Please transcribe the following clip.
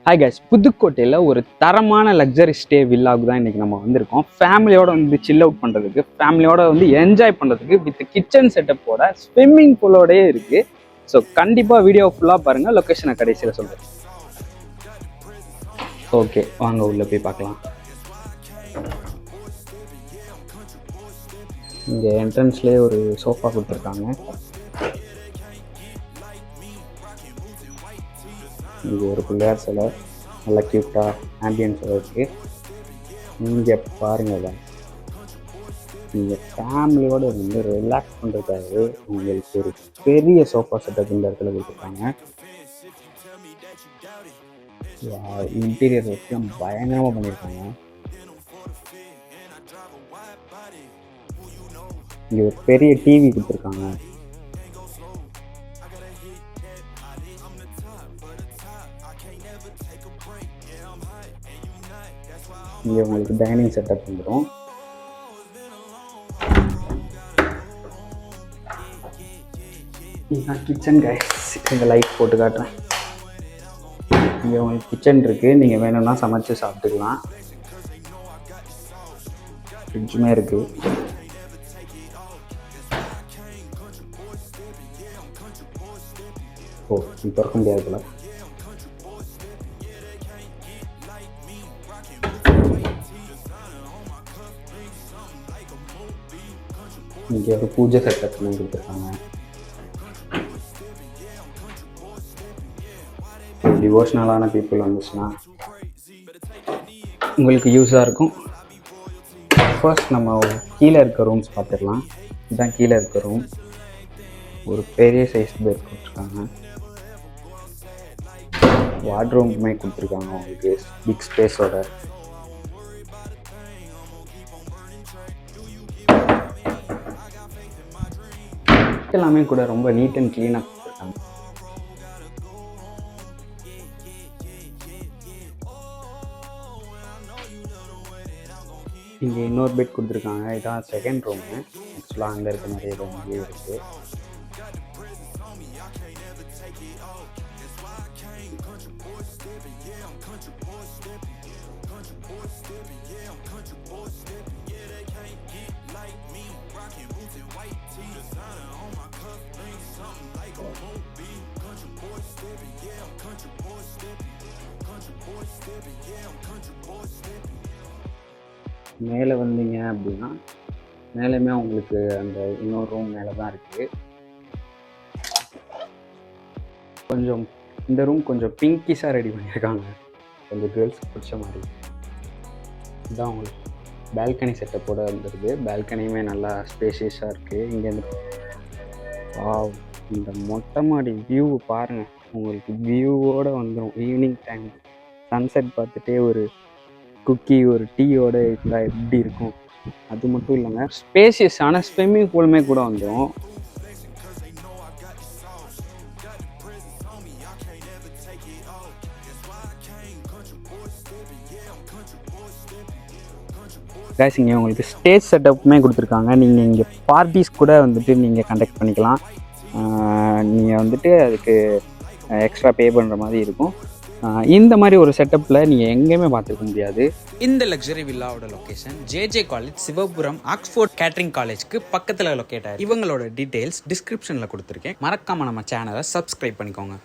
Hi guys, புதுக்கோட்டையில் ஒரு தரமான லக்ஸரி ஸ்டே வில்லாவுக்கு தான் இன்றைக்கி நம்ம வந்திருக்கோம். ஃபேமிலியோட வந்து சில் அவுட் பண்ணுறதுக்கு, ஃபேமிலியோட வந்து என்ஜாய் பண்ணுறதுக்கு வித் கிச்சன் செட்டப்போட ஸ்விம்மிங் பூலோடயே இருக்குது. ஸோ கண்டிப்பாக வீடியோ ஃபுல்லாக பாருங்கள். லொக்கேஷனை கடைசியில் சொல்கிறேன். ஓகே, வாங்க உள்ளே போய் பார்க்கலாம். இங்கே என்ட்ரன்ஸ்லேயே ஒரு சோஃபா கொடுத்துருக்காங்க. இது ஒரு பிள்ளையார் சிலை, நல்லா க்யூட்டாக ஆம்பியன்ஸாக இருக்குது. இங்கே பாருங்கள், நீங்கள் ஃபேமிலியோடு வந்து ரிலாக்ஸ் பண்ணுறதுக்காகவே உங்களுக்கு ஒரு பெரிய சோஃபா செட்டப் இந்த இடத்துல கொடுத்துருக்காங்க. இன்டீரியர் ஒர்க்லாம் பயங்கரமாக பண்ணியிருக்காங்க. இங்கே ஒரு பெரிய டிவி கொடுத்துருக்காங்க. இங்கே உங்களுக்கு டைனிங் செட்டப் வந்துடும். இதுதான் கிச்சன் கைஸ். இந்த லைட் போட்டு காட்டுறேன். இங்கே உங்களுக்கு கிச்சன் இருக்குது, நீங்கள் வேணும்னா சமைச்சு சாப்பிட்டுக்கலாம். ஃப்ரிட்ஜுமே இருக்குது. ஓ, இது திறக்க முடியாது போல. இங்கே ஒரு பூஜை செட்டப் பண்ணி கொடுத்துருக்காங்க. டிவோஷனலான பீப்புள் வந்துச்சுன்னா உங்களுக்கு யூஸாக இருக்கும். ஃபர்ஸ்ட் நம்ம கீழே இருக்க ரூம்ஸ் பார்த்துடலாம். இதுதான் கீழே இருக்க ரூம். ஒரு பெரிய சைஸ் பெட் கொடுத்துருக்காங்க. வார்ட்ரூம்மே கொடுத்துருக்காங்க உங்களுக்கு பிக் ஸ்பேஸோட. எல்லாமே கூட ரொம்ப நீட் அண்ட் க்ளீனாக கொடுத்துருக்காங்க. இங்கே இன்னொரு பெட் கொடுத்துருக்காங்க. இதான் செகண்ட் ரூமு. ஆக்சுவலாக அங்கே இருக்க நிறைய ரூம் இங்கே இருக்குது. மேலே வந்தீங்க அப்படின்னா மேலேயுமே உங்களுக்கு அந்த இன்னொரு ரூம் மேலே தான் இருக்குது. கொஞ்சம் இந்த ரூம் கொஞ்சம் பிங்கிஷாக ரெடி பண்ணியிருக்காங்க, கொஞ்சம் கேர்ள்ஸ் பிடிச்ச மாதிரி. இதுதான் உங்களுக்கு பால்கனி செட்டப்போட வந்துடுது. பால்கனியுமே நல்லா ஸ்பேஷியஸாக இருக்குது. இங்கேருந்து இந்த மொட்டை மாடி வியூ பாருங்கள். உங்களுக்கு வியூவோடு வந்துடும். ஈவினிங் டைம் சன்செட் பார்த்துட்டே ஒரு குக்கி ஒரு டீயோட இருந்தால் எப்படி இருக்கும். அது மட்டும் இல்லைங்க, ஸ்பேஷியஸான ஸ்விம்மிங் பூலுமே கூட வந்துடும். கைஸ், இங்கே உங்களுக்கு ஸ்டேஜ் செட்டப்புமே கொடுத்துருக்காங்க. நீங்கள் இங்கே பார்ட்டிஸ் கூட வந்துட்டு நீங்கள் கண்டக்ட் பண்ணிக்கலாம். நீங்கள் வந்துட்டு அதுக்கு எக்ஸ்ட்ரா பே பண்ணுற மாதிரி இருக்கும். இந்த மாதிரி ஒரு செட்டப்பில் நீங்கள் எங்கேயுமே பார்த்துருக்க முடியாது. இந்த லக்ஸரி வில்லாவோட location JJ college, Sivapuram, Oxford catering காலேஜ்க்கு பக்கத்தில் லொக்கேட் ஆகிருக்கு. இவங்களோட டீட்டெயில்ஸ் டிஸ்கிரிப்ஷனில் கொடுத்துருக்கேன். மறக்காமல் நம்ம சேனலை சப்ஸ்கிரைப் பண்ணிக்கோங்க.